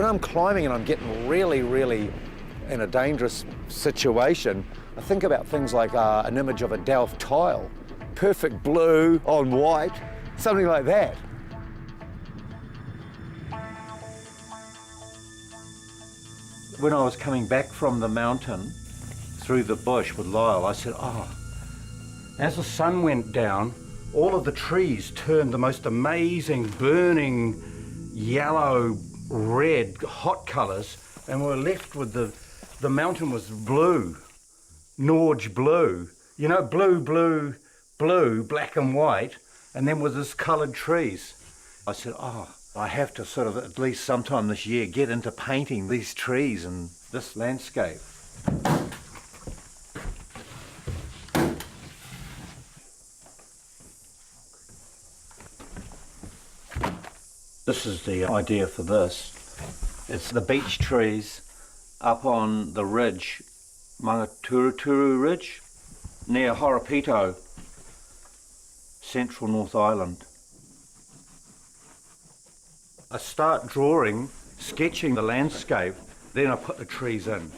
when I'm climbing and I'm getting really, really in a dangerous situation, I think about things like an image of a Delft tile, perfect blue on white, something like that. When I was coming back from the mountain through the bush with Lyle, I said, oh, as the sun went down, all of the trees turned the most amazing burning yellow, red, hot colours, and we were left with the mountain was blue, Norge blue. You know, blue, blue, blue, black and white, and then with this coloured trees. I said, oh, I have to sort of at least sometime this year get into painting these trees and this landscape. This is the idea for this. It's the beech trees up on the ridge, Mangaturuturu Ridge, near Horapito, central North Island. I start drawing, sketching the landscape, then I put the trees in.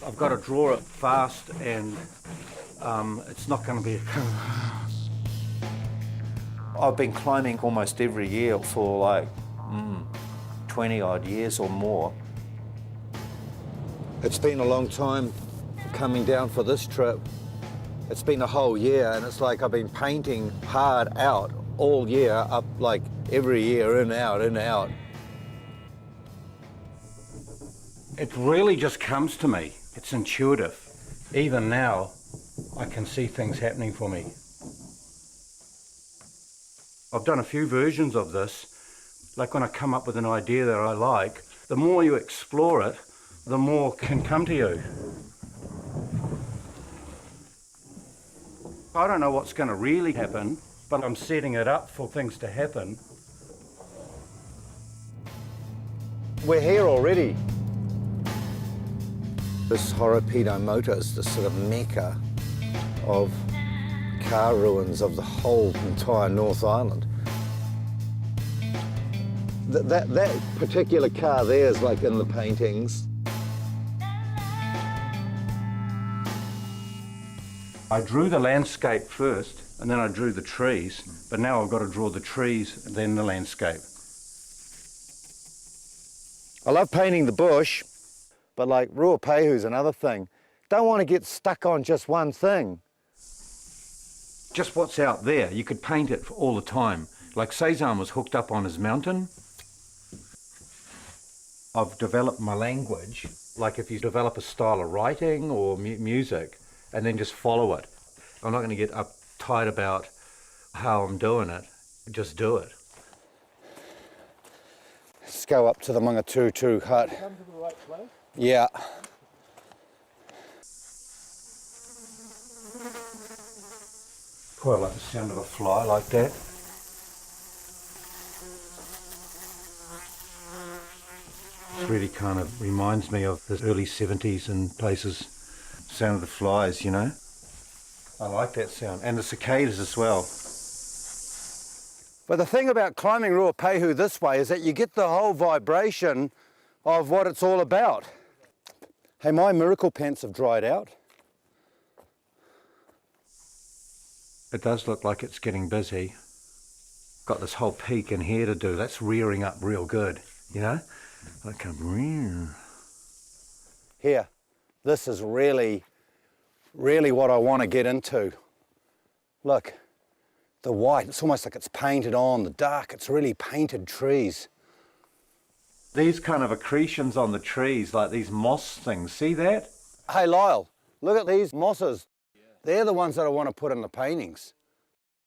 I've got to draw it fast and it's not going to be I've been climbing almost every year for like 20 odd years or more. It's been a long time coming down for this trip. It's been a whole year and it's like I've been painting hard out all year, up like every year, in, out, in, out. It really just comes to me. It's intuitive. Even now, I can see things happening for me. I've done a few versions of this. Like when I come up with an idea that I like, the more you explore it, the more can come to you. I don't know what's going to really happen, but I'm setting it up for things to happen. We're here already. This Horapito Motor is the sort of mecca of car ruins of the whole entire North Island. That particular car there is like in the paintings. I drew the landscape first and then I drew the trees, but now I've got to draw the trees and then the landscape. I love painting the bush, but like Ruapehu's another thing. Don't want to get stuck on just one thing. Just what's out there, you could paint it all the time. Like Cezanne was hooked up on his mountain. I've developed my language, like if you develop a style of writing or music, and then just follow it. I'm not going to get uptight about how I'm doing it, just do it. Let's go up to the Mangaturuturu hut. Come to the right place? Yeah. Quite like the sound of a fly like that. It really kind of reminds me of the early 70s and places, sound of the flies, you know. I like that sound, and the cicadas as well. But the thing about climbing Ruapehu this way is that you get the whole vibration of what it's all about. Hey, my miracle pants have dried out. It does look like it's getting busy. Got this whole peak in here to do. That's rearing up real good, you know? Like a rear. Here, this is really what I want to get into. Look, the white, it's almost like it's painted on. The dark, it's really painted trees. These kind of accretions on the trees, like these moss things, see that? Hey Lyle, look at these mosses. They're the ones that I want to put in the paintings.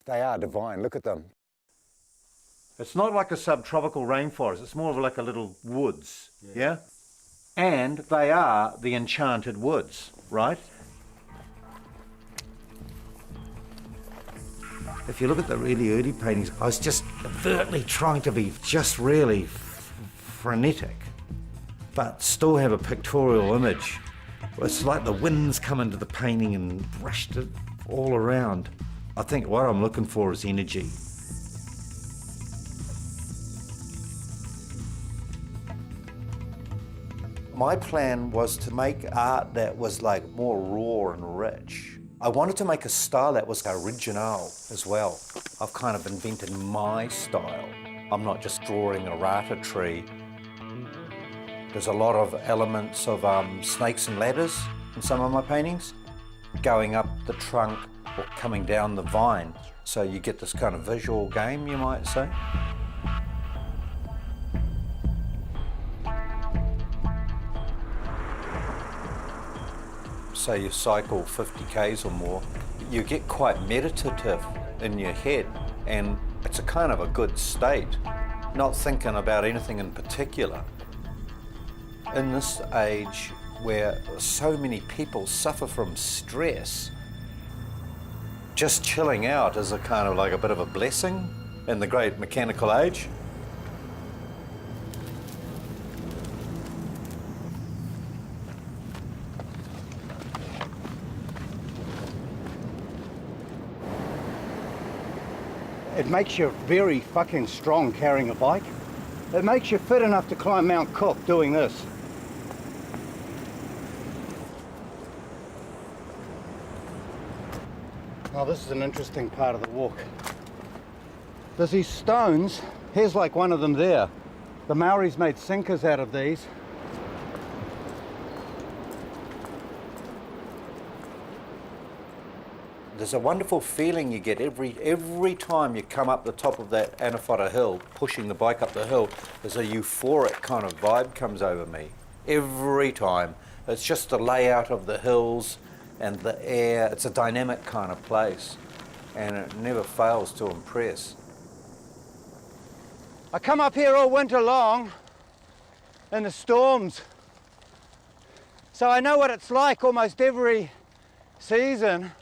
They are divine, look at them. It's not like a subtropical rainforest, it's more of like a little woods, yeah? And they are the enchanted woods, right? If you look at the really early paintings, I was just overtly trying to be just really frenetic, but still have a pictorial image. It's like the winds come into the painting and brushed it all around. I think what I'm looking for is energy. My plan was to make art that was like more raw and rich. I wanted to make a style that was original as well. I've kind of invented my style. I'm not just drawing a rata tree. There's a lot of elements of snakes and ladders in some of my paintings, going up the trunk or coming down the vine. So you get this kind of visual game, you might say. Say you cycle 50 Ks or more, you get quite meditative in your head, and it's a kind of a good state, not thinking about anything in particular. In this age where so many people suffer from stress, just chilling out is a kind of like a bit of a blessing in the great mechanical age. It makes you very fucking strong carrying a bike. It makes you fit enough to climb Mount Cook doing this. Now this is an interesting part of the walk. There's these stones. Here's like one of them there. The Maoris made sinkers out of these. There's a wonderful feeling you get every time you come up the top of that Anawhara hill, pushing the bike up the hill. There's a euphoric kind of vibe comes over me. Every time. It's just the layout of the hills and the air. It's a dynamic kind of place, and it never fails to impress. I come up here all winter long in the storms, so I know what it's like almost every season.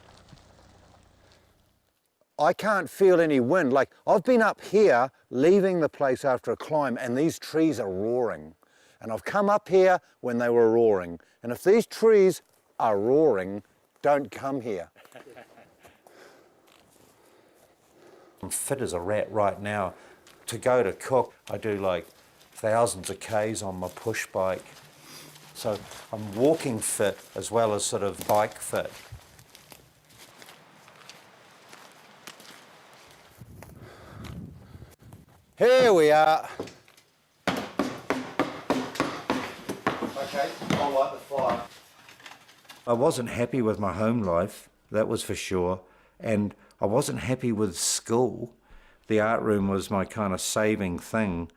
I can't feel any wind. Like, I've been up here leaving the place after a climb, and these trees are roaring. And I've come up here when they were roaring. And if these trees are roaring, don't come here. I'm fit as a rat right now. To go to Cook, I do like thousands of Ks on my push bike. So I'm walking fit as well as sort of bike fit. Here we are. Okay, I'll light the fire. I wasn't happy with my home life, that was for sure, and I wasn't happy with school. The art room was my kind of saving thing.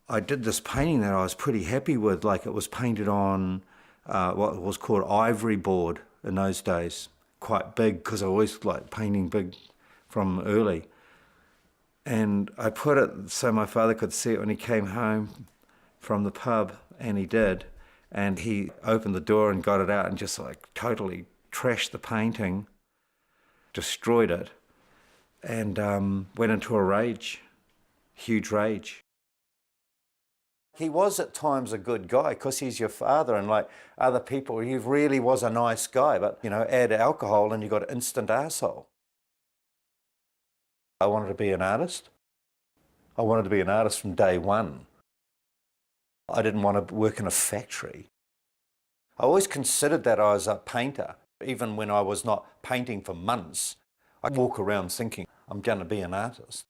I did this painting that I was pretty happy with, like it was painted on what was called ivory board in those days. Quite big, because I always liked painting big from early. And I put it so my father could see it when he came home from the pub, and he did. And he opened the door and got it out and just like totally trashed the painting, destroyed it, and went into a rage, huge rage. He was at times a good guy because he's your father, and like other people, he really was a nice guy, but you know, add alcohol and you got an instant arsehole. I wanted to be an artist. I wanted to be an artist from day one. I didn't want to work in a factory. I always considered that I was a painter. Even when I was not painting for months, I'd walk around thinking, I'm going to be an artist.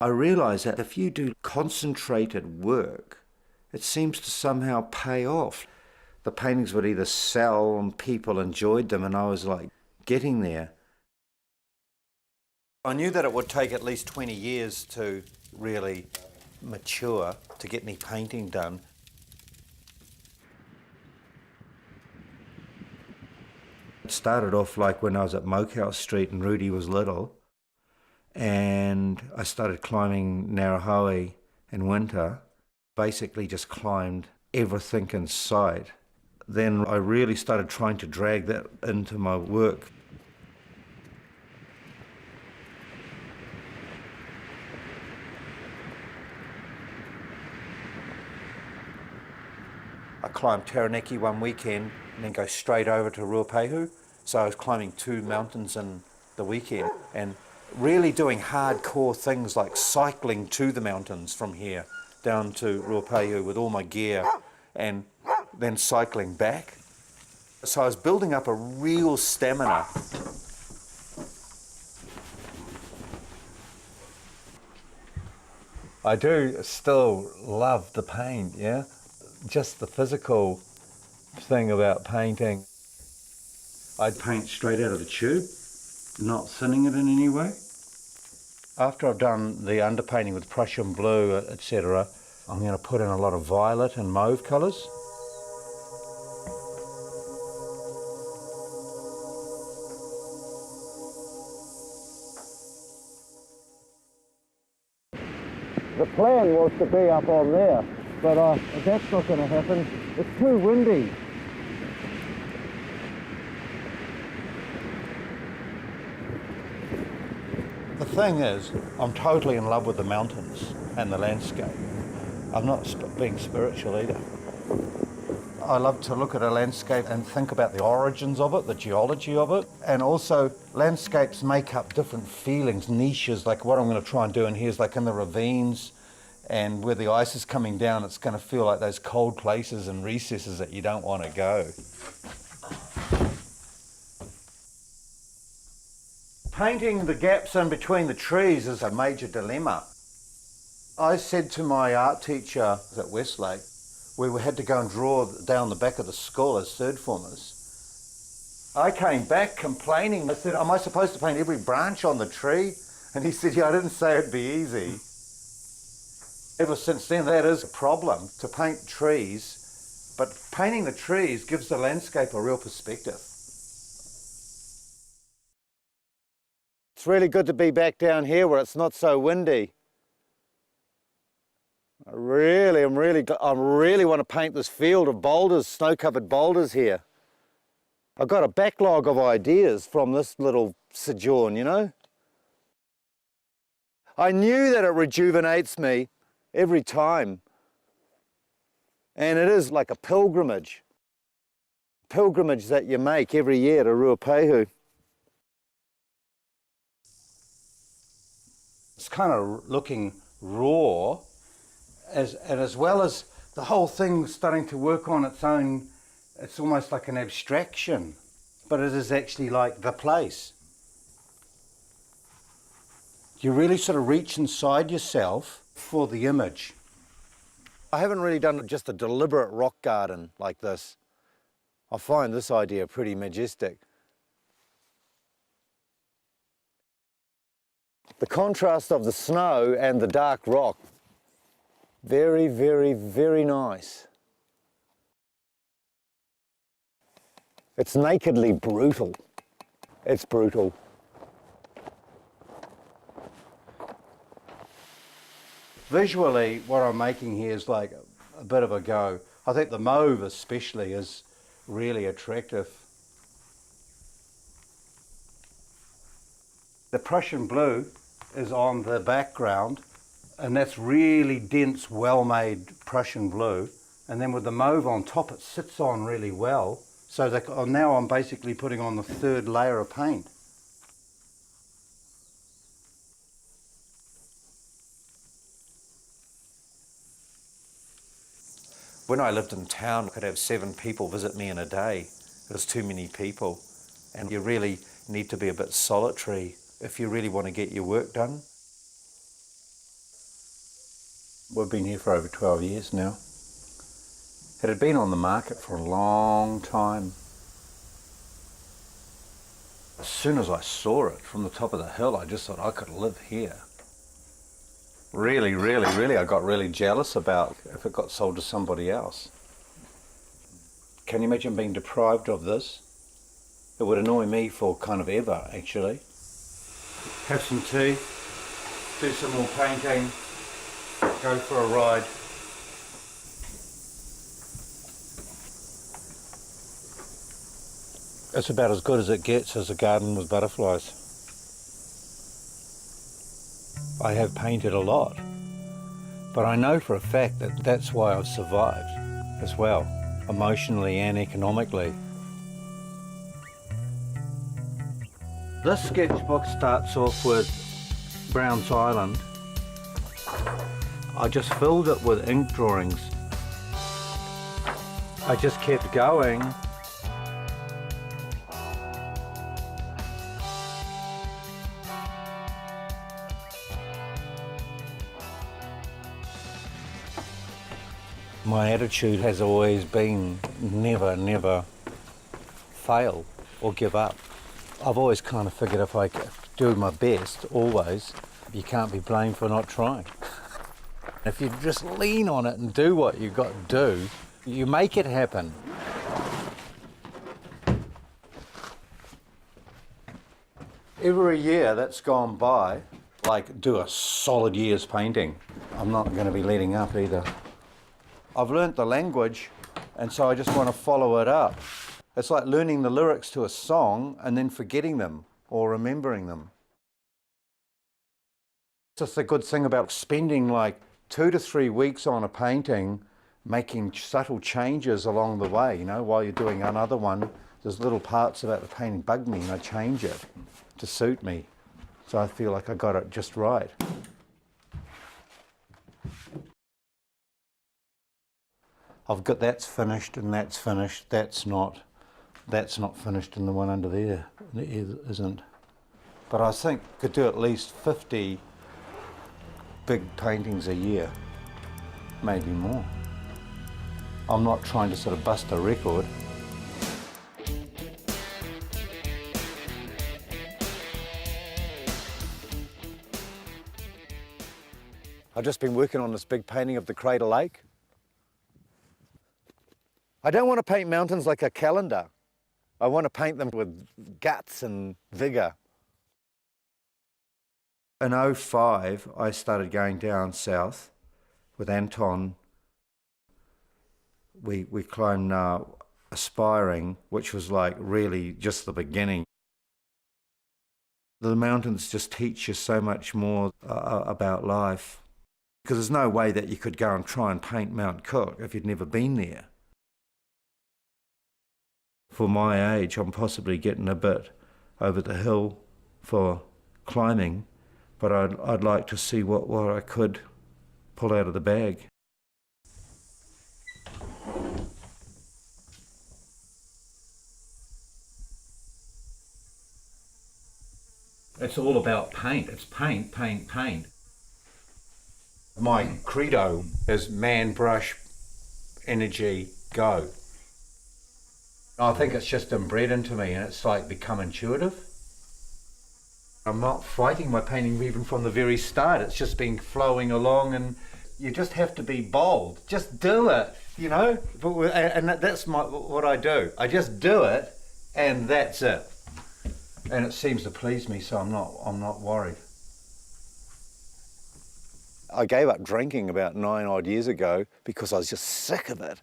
I realised that if you do concentrated work, it seems to somehow pay off. The paintings would either sell and people enjoyed them, and I was like getting there. I knew that it would take at least 20 years to really mature, to get any painting done. It started off like when I was at Mokehouse Street and Rudy was little, and I started climbing Narahoi in winter, basically just climbed everything in sight. Then I really started trying to drag that into my work. I climbed Taranaki one weekend and then go straight over to Ruapehu. So I was climbing 2 mountains in the weekend and really doing hardcore things like cycling to the mountains from here down to Ruapehu with all my gear and then cycling back. So I was building up a real stamina. I do still love the paint, yeah? Just the physical thing about painting. I'd paint straight out of the tube, not thinning it in any way. After I've done the underpainting with Prussian blue, etc., I'm going to put in a lot of violet and mauve colours. The plan was to be up on there, but that's not going to happen. It's too windy. The thing is, I'm totally in love with the mountains and the landscape. I'm not being spiritual either. I love to look at a landscape and think about the origins of it, the geology of it, and also landscapes make up different feelings, niches, like what I'm going to try and do in here is like in the ravines and where the ice is coming down, it's going to feel like those cold places and recesses that you don't want to go. Painting the gaps in between the trees is a major dilemma. I said to my art teacher at Westlake, we had to go and draw down the back of the school as third formers. I came back complaining. I said, am I supposed to paint every branch on the tree? And he said, yeah, I didn't say it'd be easy. Ever since then, that is a problem, to paint trees. But painting the trees gives the landscape a real perspective. It's really good to be back down here where it's not so windy. I really want to paint this field of boulders, snow-covered boulders here. I've got a backlog of ideas from this little sojourn, you know. I knew that it rejuvenates me every time. And it is like a pilgrimage that you make every year to Ruapehu. It's kind of looking raw, and as well as the whole thing starting to work on its own, it's almost like an abstraction, but it is actually like the place. You really sort of reach inside yourself for the image. I haven't really done just a deliberate rock garden like this. I find this idea pretty majestic. The contrast of the snow and the dark rock, very, very, very nice. It's nakedly brutal. It's brutal. Visually, what I'm making here is like a bit of a go. I think the mauve especially is really attractive. The Prussian blue is on the background, and that's really dense, well-made Prussian blue. And then with the mauve on top, it sits on really well. So now I'm basically putting on the third layer of paint. When I lived in town, I could have 7 people visit me in a day. It was too many people. And you really need to be a bit solitary if you really want to get your work done. We've been here for over 12 years now. It had been on the market for a long time. As soon as I saw it from the top of the hill, I just thought I could live here. Really, I got really jealous about if it got sold to somebody else. Can you imagine being deprived of this? It would annoy me for kind of ever, actually. Have some tea, do some more painting, go for a ride. It's about as good as it gets as a garden with butterflies. I have painted a lot, but I know for a fact that that's why I've survived as well, emotionally and economically. This sketchbook starts off with Browns Island. I just filled it with ink drawings. I just kept going. My attitude has always been never fail or give up. I've always kind of figured if I do my best, always, you can't be blamed for not trying. If you just lean on it and do what you've got to do, you make it happen. Every year that's gone by, like do a solid year's painting. I'm not going to be letting up either. I've learnt the language, and so I just want to follow it up. It's like learning the lyrics to a song and then forgetting them or remembering them. It's just a good thing about spending like 2 to 3 weeks on a painting, making subtle changes along the way, you know, while you're doing another one. There's little parts about the painting bug me and I change it to suit me. So I feel like I got it just right. I've got that's finished and that's finished. That's not finished, and the one under there isn't. But I think I could do at least 50 big paintings a year, maybe more. I'm not trying to sort of bust a record. I've just been working on this big painting of the Crater Lake. I don't want to paint mountains like a calendar. I want to paint them with guts and vigour. In 2005, I started going down south with Anton. We climbed Aspiring, which was like really just the beginning. The mountains just teach you so much more about life, because there's no way that you could go and try and paint Mount Cook if you'd never been there. For my age, I'm possibly getting a bit over the hill for climbing, but I'd like to see what I could pull out of the bag. It's all about paint. It's paint, paint, paint. My credo is man, brush, energy, go. I think it's just inbred into me, and it's like become intuitive. I'm not fighting my painting even from the very start. It's just been flowing along, and you just have to be bold. Just do it, you know? And that's what I do. I just do it, and that's it. And it seems to please me, so I'm not worried. I gave up drinking about 9 odd years ago because I was just sick of it.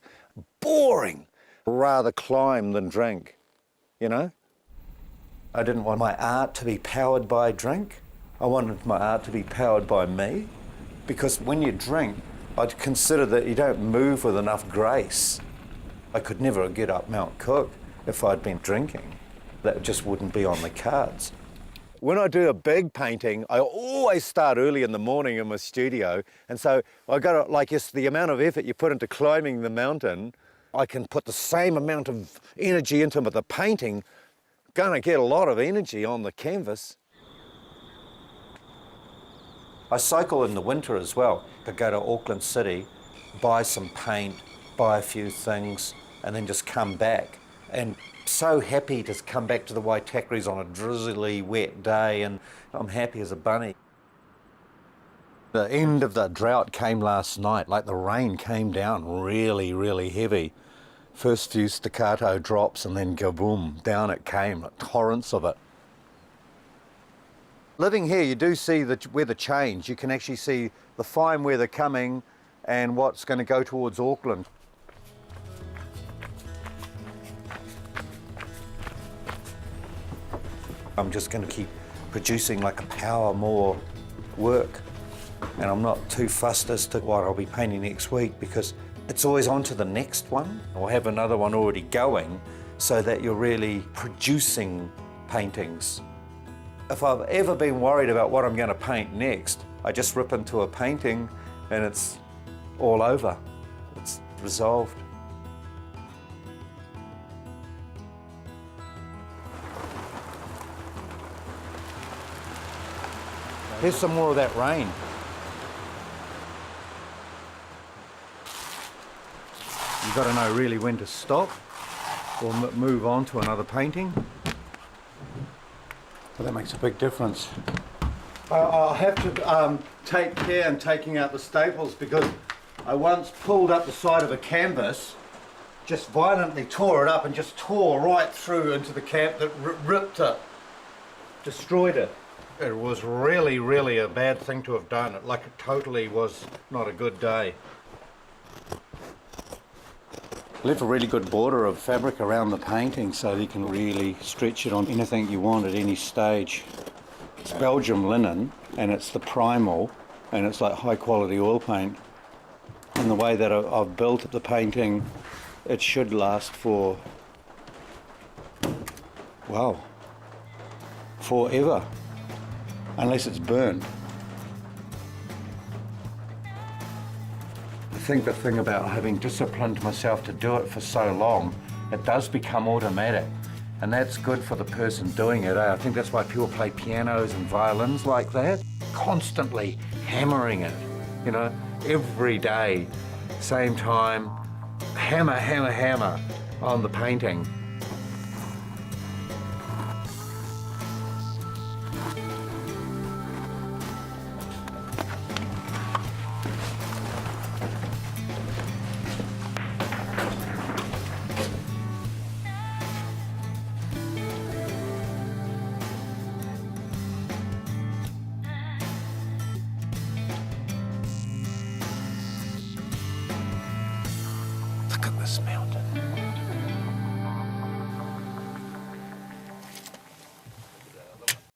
Boring. Rather climb than drink, you know? I didn't want my art to be powered by drink. I wanted my art to be powered by me, because when you drink, I'd consider that you don't move with enough grace. I could never get up Mount Cook if I'd been drinking. That just wouldn't be on the cards. When I do a big painting, I always start early in the morning in my studio, and so I got to, like, just the amount of effort you put into climbing the mountain, I can put the same amount of energy into the painting, gonna get a lot of energy on the canvas. I cycle in the winter as well. I go to Auckland City, buy some paint, buy a few things, and then just come back. And so happy to come back to the Waitakeris on a drizzly, wet day, and I'm happy as a bunny. The end of the drought came last night, like the rain came down really, really heavy. First few staccato drops and then kaboom, down it came, like torrents of it. Living here, you do see the weather change. You can actually see the fine weather coming and what's going to go towards Auckland. I'm just going to keep producing like a power more work, and I'm not too fussed as to what I'll be painting next week, because it's always on to the next one, or have another one already going, so that you're really producing paintings. If I've ever been worried about what I'm going to paint next, I just rip into a painting and it's all over. It's resolved. Here's some more of that rain. You've got to know really when to stop or move on to another painting. Well, that makes a big difference. I'll have to take care in taking out the staples, because I once pulled up the side of a canvas, just violently tore it up and just tore right through into the camp that ripped it, destroyed it. It was really, really a bad thing to have done. It totally was not a good day. Leave a really good border of fabric around the painting so you can really stretch it on anything you want at any stage. It's Belgium linen, and it's the primal, and it's like high quality oil paint. And the way that I've built the painting, it should last for, wow, forever. Unless it's burned. I think the thing about having disciplined myself to do it for so long, it does become automatic. And that's good for the person doing it. I think that's why people play pianos and violins like that. Constantly hammering it, you know, every day, same time, hammer, hammer, hammer on the painting. Look at this mountain.